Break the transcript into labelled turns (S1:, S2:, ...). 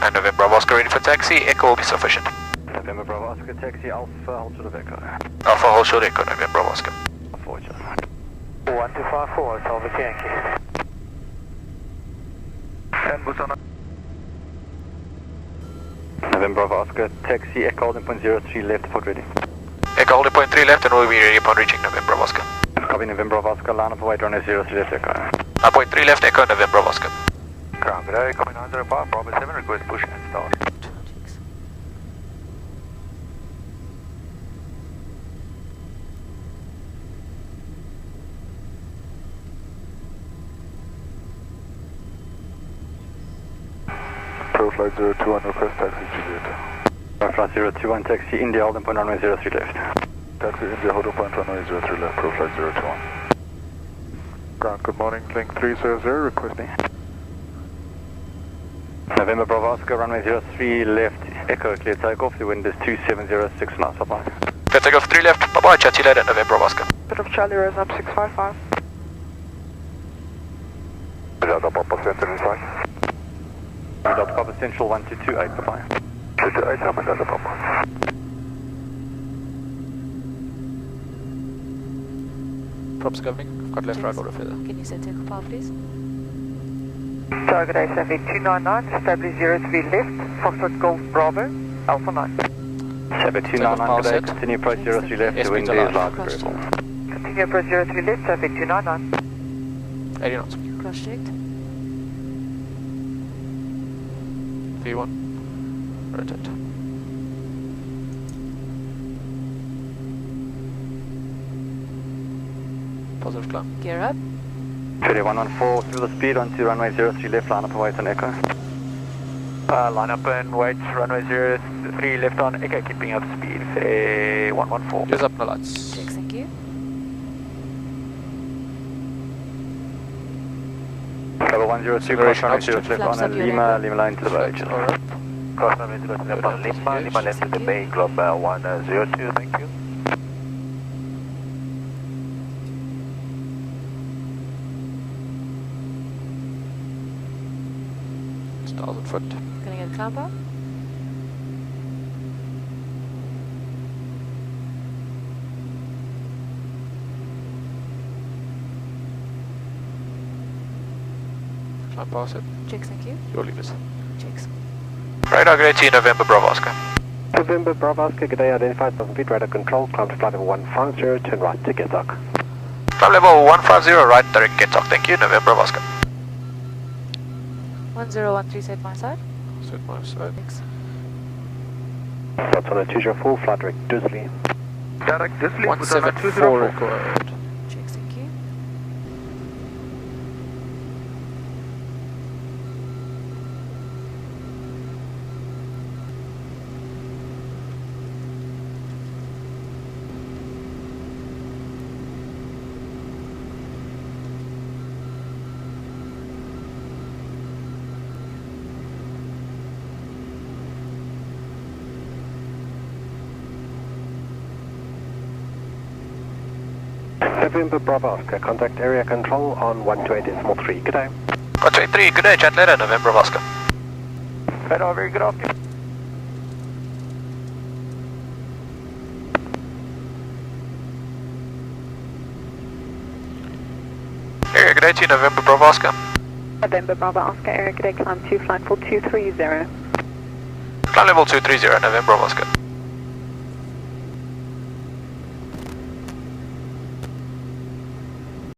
S1: And November Bravo Oscar ready for taxi, Echo will be sufficient.
S2: November Bravo Oscar taxi, Alpha, hold short of Echo.
S1: Alpha, hold short Echo, November Bravo Oscar.
S2: 1254, Salva Yankee. And Busan. November Bravo Oscar taxi, Echo holding point 03 left, port ready.
S1: Echo holding point 3 left and we'll be ready upon reaching November Bravo Oscar.
S2: Copy November Bravo Oscar, line up await runway 03 left, Echo.
S1: Point 3 left, Echo, November Bravo Oscar.
S2: Ground, good day, copy 905, Bravo 7, request push and start.
S3: Pro flight 021, request taxi Juliet.
S2: Pro flight 021, taxi India, holding point runway 03 left.
S3: Taxi India, holding point runway 03 left, pro flight 021. Ground, good morning, link 300, requesting.
S2: November Bravo Oscar, runway 03 left, Echo, clear takeoff, the wind is 2706 knots, bye-bye.
S1: Clear takeoff 3 left, bye-bye, chat to you later, November Bravo Oscar.
S4: Bit of Charlie, Rose up 655.
S3: Delta Papa Center inside.
S2: Delta Papa Central 1228, bye-bye.
S3: 228, number Delta Papa.
S1: Props governing, I've got left, right order further.
S5: Can you set takeoff power, please?
S4: Target ASAP 299, establish 03 left, Foxtrot Golf Bravo, Alpha 9.
S2: 7299, good day, continue approach 03 left, the wind is light variable.
S4: Continue approach 03 left, traffic 299.
S1: 80 knots.
S5: Cross checked.
S1: V1. Rotate. Positive climb.
S5: Gear up.
S2: 2114, through the speed onto runway 03 left, line up and wait on Echo.
S6: Line up and wait, runway 03 left on Echo, keeping up speed, say 114.
S1: Use up no lights.
S5: Checks, thank you.
S2: Cover 102, cross runway 03 left
S5: Flaps
S2: on
S5: up your
S2: Lima,
S5: level.
S2: Lima line to the right.
S1: Alright.
S6: Cross runway 03 left on Lima, Lima left to the bay, Globe 102, thank you.
S1: It's 1,000 foot.
S5: Gonna get a climb up.
S1: Climb past it.
S5: Checks, thank you.
S1: Your levers.
S5: Checks.
S1: Radar grade T, November Bravo Oscar.
S7: November Bravo Oscar, good day, identified 1,000 feet, radar control, climb to flight level 150, turn right to Getok.
S1: Climb level 150, right direct get talk, thank you, November Bravo Oscar.
S5: 1013 set my side.
S1: Set my side.
S5: Thanks.
S7: Flight on a 204, flight direct Disley.
S6: Direct Disley,
S1: 174 required.
S5: Checks, thank you.
S7: November Bravo Oscar, contact area control on 128.3, good day.
S1: 123, good day, chat later, November Bravo Oscar.
S6: Radar, very good afternoon.
S1: Area good day to you, November Bravo Oscar.
S4: November Bravo Oscar, area good day, climb 2, flight full 230.
S1: Climb level 230, November Bravo Oscar.